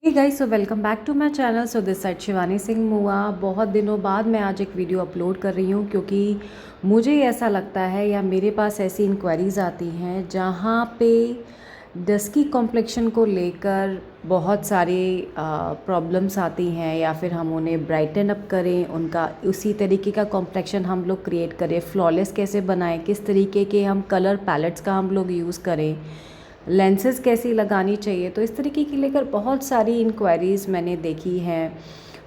Hey guys, so welcome back to my channel. So this side Shivani Singh मुआ। बहुत दिनों बाद मैं आज एक वीडियो अपलोड कर रही हूँ क्योंकि मुझे ऐसा लगता है या मेरे पास ऐसी इंक्वायरीज़ आती हैं जहाँ पे डस्की कॉम्प्लेक्शन को लेकर बहुत सारे प्रॉब्लम्स आती हैं, या फिर हम उन्हें ब्राइटन अप करें, उनका उसी तरीके का कॉम्प्लेक्शन हम लोग क्रिएट करें, फ्लॉलेस कैसे बनाएं, किस तरीके के हम कलर पैलेट्स का हम लोग यूज़ करें, लेंसेज कैसी लगानी चाहिए। तो इस तरीके की लेकर बहुत सारी इंक्वायरीज़ मैंने देखी हैं,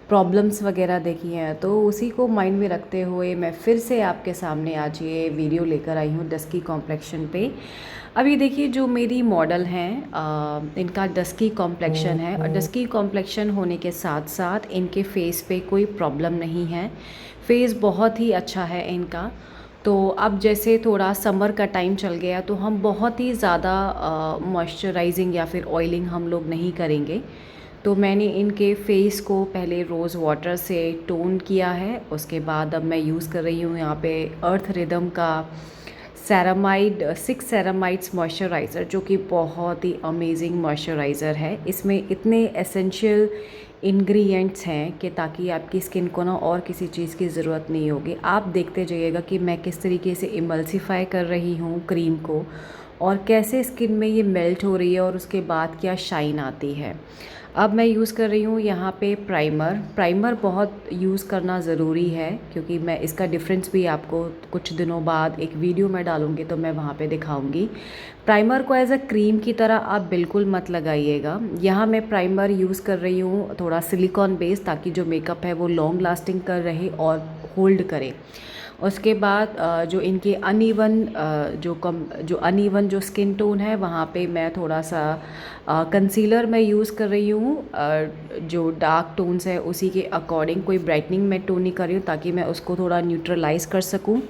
प्रॉब्लम्स वगैरह देखी हैं। तो उसी को माइंड में रखते हुए मैं फिर से आपके सामने आज ये वीडियो लेकर आई हूँ डस्की कॉम्प्लेक्शन पे। अभी देखिए, जो मेरी मॉडल हैं इनका डस्की कॉम्प्लेक्शन है, और डस्की कॉम्प्लेक्शन होने के साथ साथ इनके फेस पे कोई प्रॉब्लम नहीं है, फेस बहुत ही अच्छा है इनका। तो अब जैसे थोड़ा समर का टाइम चल गया तो हम बहुत ही ज़्यादा मॉइस्चराइजिंग या फिर ऑयलिंग हम लोग नहीं करेंगे। तो मैंने इनके फेस को पहले रोज़ वाटर से टोन किया है। उसके बाद अब मैं यूज़ कर रही हूँ यहाँ पे अर्थ रिदम का सेरामाइड 6 सेरामाइड्स मॉइस्चराइज़र, जो कि बहुत ही अमेजिंग मॉइस्चराइज़र है। इसमें इतने एसेंशियल इंग्रेडिएंट्स हैं कि ताकि आपकी स्किन को ना और किसी चीज़ की ज़रूरत नहीं होगी। आप देखते जाइएगा कि मैं किस तरीके से इमल्सिफाई कर रही हूँ क्रीम को, और कैसे स्किन में ये मेल्ट हो रही है, और उसके बाद क्या शाइन आती है। अब मैं यूज़ कर रही हूँ यहाँ पे प्राइमर बहुत यूज़ करना ज़रूरी है, क्योंकि मैं इसका डिफरेंस भी आपको कुछ दिनों बाद एक वीडियो में डालूँगी तो मैं वहाँ पे दिखाऊँगी। प्राइमर को एज अ क्रीम की तरह आप बिल्कुल मत लगाइएगा। यहाँ मैं प्राइमर यूज़ कर रही हूँ थोड़ा सिलिकॉन बेस, ताकि जो मेकअप है वो लॉन्ग लास्टिंग कर रहे और होल्ड करे। उसके बाद जो इनके अनइवन जो स्किन टोन है, वहाँ पे मैं थोड़ा सा कंसीलर मैं यूज़ कर रही हूँ। जो डार्क टोन्स है उसी के अकॉर्डिंग, कोई ब्राइटनिंग मैं टोन नहीं कर रही हूँ, ताकि मैं उसको थोड़ा न्यूट्रलाइज़ कर सकूँ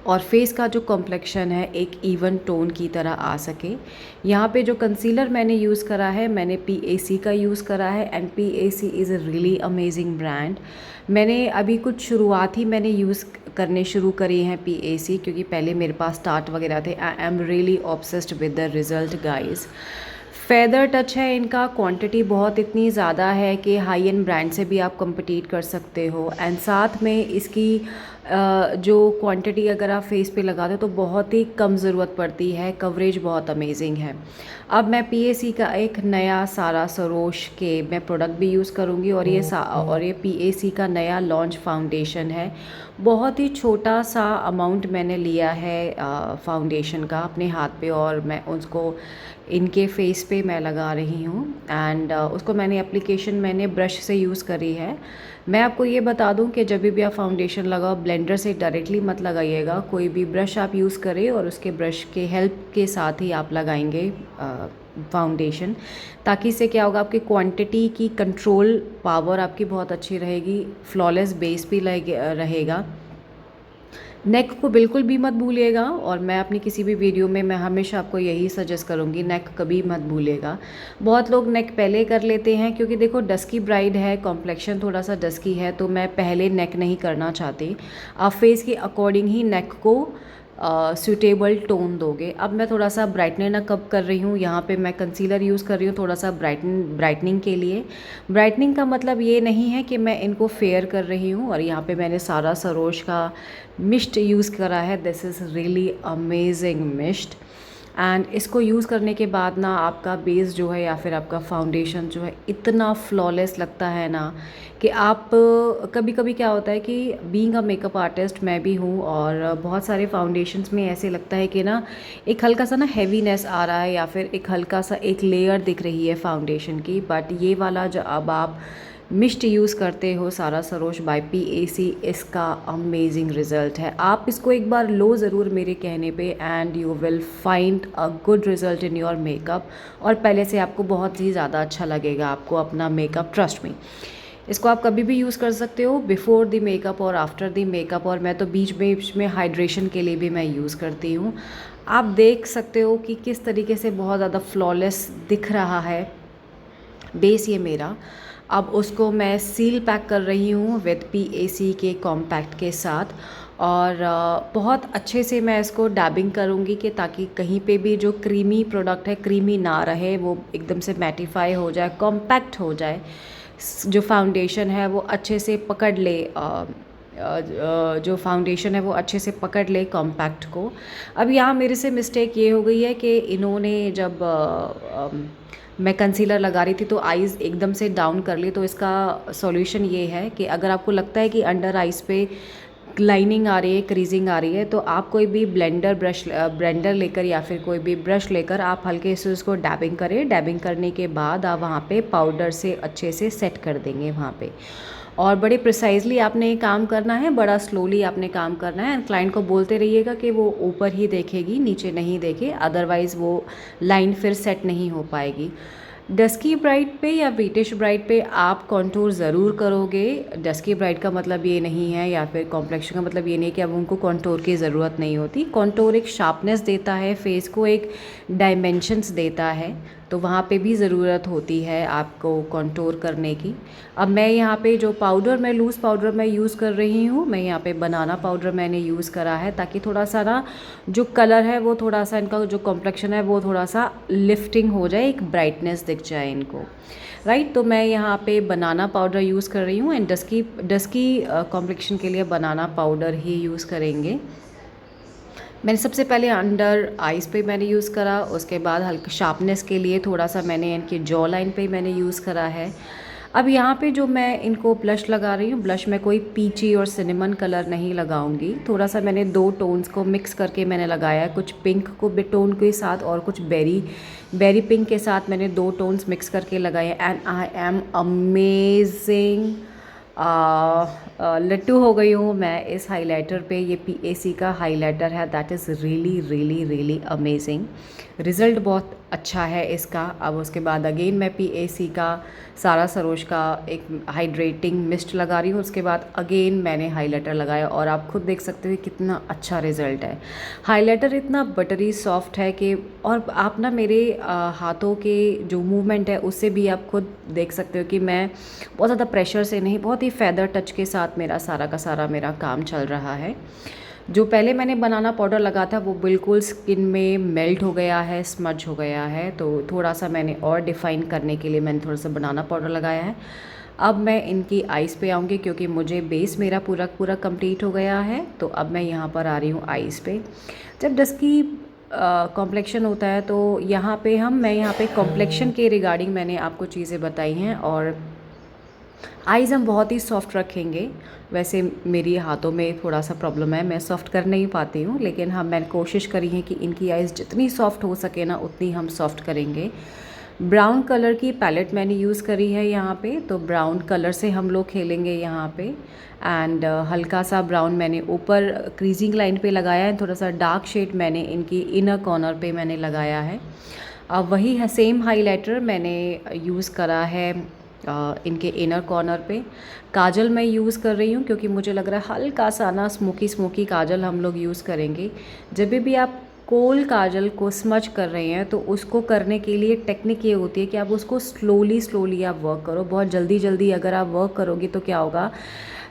और फेस का जो कॉम्प्लेक्शन है एक इवन टोन की तरह आ सके। यहाँ पे जो कंसीलर मैंने यूज़ करा है, मैंने PAC का यूज़ करा है, and PAC is a really amazing brand. मैंने अभी कुछ शुरुआत ही मैंने यूज़ करने शुरू करी हैं PAC, क्योंकि पहले मेरे पास स्टार्ट वगैरह थे। I am really obsessed with the result guys. Feather touch है इनका, क्वांटिटी बहुत इतनी ज़्यादा है कि हाई एंड ब्रांड से भी आप compete कर सकते हो। एंड साथ में इसकी जो क्वांटिटी अगर आप फेस पे लगाते हो तो बहुत ही कम ज़रूरत पड़ती है, कवरेज बहुत अमेजिंग है। अब मैं PAC का एक नया सारा सरोश के मैं प्रोडक्ट भी यूज़ करूँगी, और ये PAC का नया लॉन्च फाउंडेशन है। बहुत ही छोटा सा अमाउंट मैंने लिया है फाउंडेशन का अपने हाथ पे, और मैं उसको इनके फेस पे मैं लगा रही हूँ। एंड उसको मैंने ब्रश से यूज़ करी है। मैं आपको ये बता दूं कि जब भी आप फाउंडेशन लगाओ, ब्लेंडर से डायरेक्टली मत लगाइएगा, कोई भी ब्रश आप यूज़ करें और उसके ब्रश के हेल्प के साथ ही आप लगाएंगे फाउंडेशन, ताकि इससे क्या होगा, आपकी क्वांटिटी की कंट्रोल पावर आपकी बहुत अच्छी रहेगी, फ्लॉलेस बेस भी रहेगा। नेक को बिल्कुल भी मत भूलिएगा, और मैं अपनी किसी भी वीडियो में मैं हमेशा आपको यही सजेस्ट करूँगी, नेक कभी मत भूलिएगा। बहुत लोग नेक पहले कर लेते हैं, क्योंकि देखो डस्की ब्राइड है, कॉम्प्लेक्शन थोड़ा सा डस्की है, तो मैं पहले नेक नहीं करना चाहती। आप फेस के अकॉर्डिंग ही नेक को सूटेबल टोन दोगे। अब मैं थोड़ा सा ब्राइटनर कब कर रही हूँ, यहाँ पे मैं कंसीलर यूज़ कर रही हूँ थोड़ा सा ब्राइटनिंग के लिए। ब्राइटनिंग का मतलब ये नहीं है कि मैं इनको फेयर कर रही हूँ, और यहाँ पे मैंने सारा सरोज का मिस्ट यूज़ करा है। This is really amazing mist. And इसको यूज़ करने के बाद ना आपका बेस जो है या फिर आपका फाउंडेशन जो है इतना फ्लॉलेस लगता है ना, कि आप कभी कभी क्या होता है कि बीइंग अ मेकअप आर्टिस्ट मैं भी हूँ, और बहुत सारे फाउंडेशंस में ऐसे लगता है कि ना एक हल्का सा ना हैवीनेस आ रहा है, या फिर एक हल्का सा एक लेयर दिख रही है फाउंडेशन की। बट ये वाला जो अब आप मिस्ट यूज़ करते हो सारा सरोज बाय PAC, इसका अमेजिंग रिज़ल्ट है। आप इसको एक बार लो ज़रूर मेरे कहने पे, and you will find a good result in your makeup, और पहले से आपको बहुत ही ज़्यादा अच्छा लगेगा आपको अपना मेकअप, ट्रस्ट मी। इसको आप कभी भी यूज़ कर सकते हो, बिफोर द मेकअप और आफ्टर द मेकअप, और मैं तो बीच में हाइड्रेशन के लिए भी मैं यूज़ करती हूँ। आप देख सकते हो कि किस तरीके से बहुत ज़्यादा फ्लॉलेस दिख रहा है बेस ये मेरा। अब उसको मैं सील पैक कर रही हूँ विद PAC के कॉम्पैक्ट के साथ, और बहुत अच्छे से मैं इसको डैबिंग करूँगी कि ताकि कहीं पे भी जो क्रीमी प्रोडक्ट है क्रीमी ना रहे, वो एकदम से मैटिफाई हो जाए, कॉम्पैक्ट हो जाए, जो फाउंडेशन है वो अच्छे से पकड़ ले, जो फाउंडेशन है वो अच्छे से पकड़ ले कॉम्पैक्ट को। अब यहाँ मेरे से मिस्टेक ये हो गई है कि इन्होंने जब मैं कंसीलर लगा रही थी तो आईज़ एकदम से डाउन कर ली। तो इसका सॉल्यूशन ये है कि अगर आपको लगता है कि अंडर आईज़ पे लाइनिंग आ रही है, क्रीजिंग आ रही है, तो आप कोई भी ब्लेंडर लेकर या फिर कोई भी ब्रश लेकर आप हल्के से उसको डैबिंग करें। डैबिंग करने के बाद आप वहाँ पे पाउडर से अच्छे से सेट कर देंगे वहाँ पे। और बड़े प्रिसाइजली आपने ये काम करना है, बड़ा स्लोली आपने काम करना है। एंड क्लाइंट को बोलते रहिएगा कि वो ऊपर ही देखेगी, नीचे नहीं देखे, अदरवाइज़ वो लाइन फिर सेट नहीं हो पाएगी। डस्की ब्राइड पे या ब्रिटिश ब्राइड पे आप कॉन्टूर ज़रूर करोगे। डस्की ब्राइड का मतलब ये नहीं है, या फिर कॉम्प्लेक्शन का मतलब ये नहीं है कि अब उनको कॉन्टूर की ज़रूरत नहीं होती। कॉन्टूर एक शार्पनेस देता है, फेस को एक डायमेंशंस देता है, तो वहाँ पे भी ज़रूरत होती है आपको कॉन्टूर करने की। अब मैं यहाँ पे जो पाउडर, मैं लूज़ पाउडर मैं यूज़ कर रही हूँ, मैं यहाँ पे बनाना पाउडर मैंने यूज़ करा है, ताकि थोड़ा सा ना जो कलर है वो थोड़ा सा, इनका जो कॉम्प्लेक्शन है वो थोड़ा सा लिफ्टिंग हो जाए, एक ब्राइटनेस दिख जाए इनको, राइट। तो मैं यहाँ पे बनाना पाउडर यूज़ कर रही हूँ। एंड डस्की कॉम्प्लेक्शन के लिए बनाना पाउडर ही यूज़ करेंगे। मैंने सबसे पहले अंडर आइज़ पे मैंने यूज़ करा, उसके बाद हल्का शार्पनेस के लिए थोड़ा सा मैंने इनकी जॉ लाइन पे मैंने यूज़ करा है। अब यहाँ पे जो मैं इनको ब्लश लगा रही हूँ, ब्लश में कोई पीची और सिनेमन कलर नहीं लगाऊंगी। थोड़ा सा मैंने दो टोन्स को मिक्स करके मैंने लगाया है, कुछ पिंक को टोन के साथ और कुछ बेरी पिंक के साथ मैंने दो टोन्स मिक्स करके लगाए। एंड आई एम अमेजिंग, लट्टू हो गई हूँ मैं इस हाइलाइटर पे। ये PAC का हाइलाइटर है, that is really really really amazing. Result बहुत अच्छा है इसका। अब उसके बाद अगेन मैं PAC का सारा सरोज का एक हाइड्रेटिंग मिस्ट लगा रही हूँ। उसके बाद अगेन मैंने हाइलाइटर लगाया और आप खुद देख सकते हो कितना अच्छा रिज़ल्ट है। हाइलाइटर इतना बटरी सॉफ्ट है कि, और आप ना मेरे हाथों के जो मूवमेंट है उससे भी आप खुद देख सकते हो कि मैं बहुत ज़्यादा प्रेशर से नहीं, बहुत ही फेदर टच के साथ मेरा सारा का सारा मेरा काम चल रहा है। जो पहले मैंने बनाना पाउडर लगा था वो बिल्कुल स्किन में मेल्ट हो गया है, स्मज हो गया है, तो थोड़ा सा मैंने और डिफ़ाइन करने के लिए मैंने थोड़ा सा बनाना पाउडर लगाया है। अब मैं इनकी आइज़ पे आऊँगी क्योंकि मुझे बेस मेरा पूरा कंप्लीट हो गया है। तो अब मैं यहाँ पर आ रही हूँ आइज़ पे। जब डस्की कॉम्प्लेक्शन होता है तो मैं यहाँ पे कॉम्प्लेक्शन के रिगार्डिंग मैंने आपको चीज़ें बताई हैं। और आइज़ हम बहुत ही सॉफ्ट रखेंगे। वैसे मेरी हाथों में थोड़ा सा प्रॉब्लम है, मैं सॉफ्ट कर नहीं पाती हूँ, लेकिन हाँ मैंने कोशिश करी है कि इनकी आइज़ जितनी सॉफ्ट हो सके ना उतनी हम सॉफ्ट करेंगे। ब्राउन कलर की पैलेट मैंने यूज़ करी है यहाँ पे, तो ब्राउन कलर से हम लोग खेलेंगे यहाँ पे। एंड हल्का सा ब्राउन मैंने ऊपर क्रीजिंग लाइन पे लगाया है, थोड़ा सा डार्क शेड मैंने इनकी इनर कॉर्नर पे मैंने लगाया है। अब वही है सेम हाइलाइटर मैंने यूज़ करा है इनके इनर कॉर्नर पे। काजल मैं यूज़ कर रही हूँ क्योंकि मुझे लग रहा है हल्का सा ना स्मोकी काजल हम लोग यूज़ करेंगे। जब भी आप कोल काजल को स्मच कर रहे हैं तो उसको करने के लिए टेक्निक ये होती है कि आप उसको स्लोली आप वर्क करो। बहुत जल्दी अगर आप वर्क करोगे तो क्या होगा,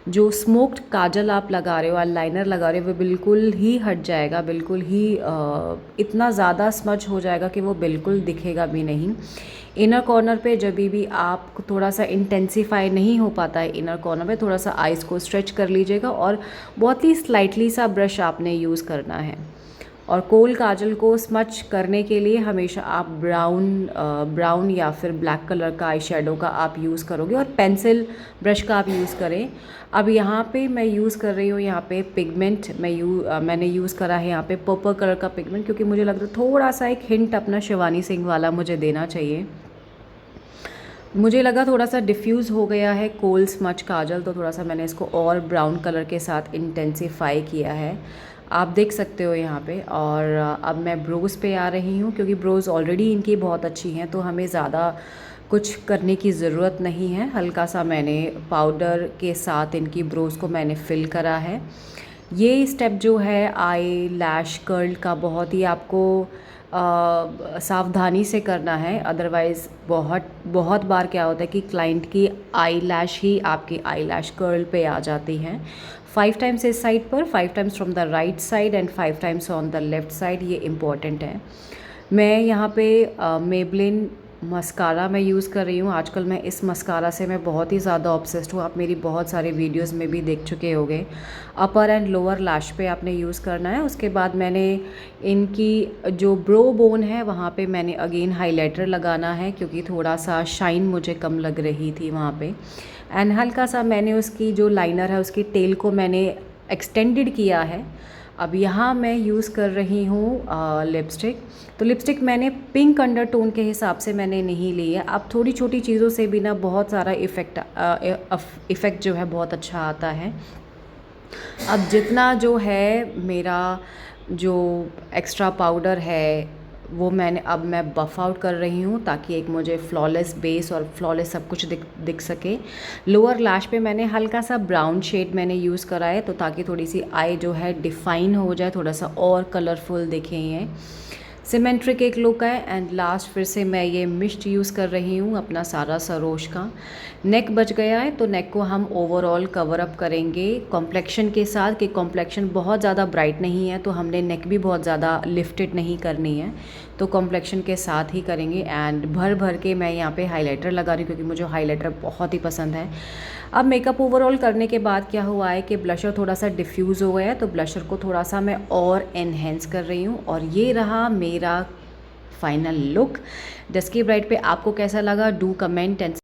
जो स्मोक्ड काजल आप लगा रहे हो, आईलाइनर लगा रहे हो, वो बिल्कुल ही हट जाएगा, बिल्कुल ही इतना ज़्यादा स्मच हो जाएगा कि वो बिल्कुल दिखेगा भी नहीं। इनर कॉर्नर पे जब भी आप थोड़ा सा इंटेंसीफाई नहीं हो पाता है इनर कॉर्नर पे, थोड़ा सा आइज़ को स्ट्रेच कर लीजिएगा और बहुत ही स्लाइटली सा ब्रश आपने यूज़ करना है। और कोल काजल को स्मच करने के लिए हमेशा आप ब्राउन या फिर ब्लैक कलर का आई शेडो का आप यूज़ करोगे और पेंसिल ब्रश का आप यूज़ करें। अब यहाँ पे मैं यूज़ कर रही हूँ यहाँ पे पिगमेंट, मैंने यूज़ करा है यहाँ पे पर्पल कलर का पिगमेंट, क्योंकि मुझे लग रहा है थोड़ा सा एक हिंट अपना शिवानी सिंह वाला मुझे देना चाहिए। मुझे लगा थोड़ा सा डिफ्यूज़ हो गया है कोल स्मच काजल, तो थोड़ा सा मैंने इसको और ब्राउन कलर के साथ इंटेंसीफाई किया है, आप देख सकते हो यहाँ पे। और अब मैं ब्रोज़ पे आ रही हूँ क्योंकि ब्रोज़ ऑलरेडी इनकी बहुत अच्छी हैं, तो हमें ज़्यादा कुछ करने की ज़रूरत नहीं है। हल्का सा मैंने पाउडर के साथ इनकी ब्रोज़ को मैंने फिल करा है। ये स्टेप जो है आई लैश कर्ल का बहुत ही आपको सावधानी से करना है, अदरवाइज़ बहुत बहुत बार क्या होता है कि क्लाइंट की आई लैश ही आपकी आई लैश कर्ल पे आ जाती हैं। 5 टाइम्स इस साइड पर, 5 times from the right side and 5 times on the left side, ये इम्पॉर्टेंट है। मैं यहाँ पे मेबलिन मस्कारा मैं यूज़ कर रही हूँ। आजकल मैं इस मस्कारा से मैं बहुत ही ज़्यादा ऑब्सेस्ड हूँ। आप मेरी बहुत सारे वीडियोस में भी देख चुके होंगे। अपर एंड लोअर लैश पे आपने यूज़ करना है। उसके बाद मैंने इनकी जो ब्रो बोन है वहाँ पे मैंने अगेन हाइलाइटर लगाना है, क्योंकि थोड़ा सा शाइन मुझे कम लग रही थी वहाँ पे। एंड हल्का सा मैंने उसकी जो लाइनर है उसकी टेल को मैंने एक्सटेंडेड किया है। अब यहाँ मैं यूज़ कर रही हूँ लिपस्टिक। तो लिपस्टिक मैंने पिंक अंडरटोन के हिसाब से मैंने नहीं ली है। अब थोड़ी छोटी चीज़ों से भी ना बहुत सारा इफ़ेक्ट जो है बहुत अच्छा आता है। अब जितना जो है मेरा जो एक्स्ट्रा पाउडर है वो मैं बफ़ आउट कर रही हूँ, ताकि एक मुझे फ्लॉलेस बेस और फ्लॉलेस सब कुछ दिख सके। लोअर लैश पे मैंने हल्का सा ब्राउन शेड मैंने यूज़ करा है, तो ताकि थोड़ी सी आई जो है डिफ़ाइन हो जाए, थोड़ा सा और कलरफुल दिखे ये। सिमेट्रिक एक लुक है। एंड लास्ट फिर से मैं ये मिस्ट यूज़ कर रही हूँ अपना सारा सरोज का। नेक बच गया है तो नेक को हम ओवरऑल कवर अप करेंगे कॉम्प्लेक्शन के साथ, कि कॉम्प्लेक्शन बहुत ज़्यादा ब्राइट नहीं है तो हमने नेक भी बहुत ज़्यादा लिफ्टेड नहीं करनी है, तो कॉम्प्लेक्शन के साथ ही करेंगे। एंड भर भर के मैं यहाँ पे हाइलाइटर लगा रही हूँ, क्योंकि मुझे हाइलाइटर बहुत ही पसंद है। अब मेकअप ओवरऑल करने के बाद क्या हुआ है कि ब्लशर थोड़ा सा डिफ्यूज़ हो गया है, तो ब्लशर को थोड़ा सा मैं और एनहेंस कर रही हूँ। और ये रहा मेरा फाइनल लुक। डस्की ब्राइट पे आपको कैसा लगा, डू कमेंट एंड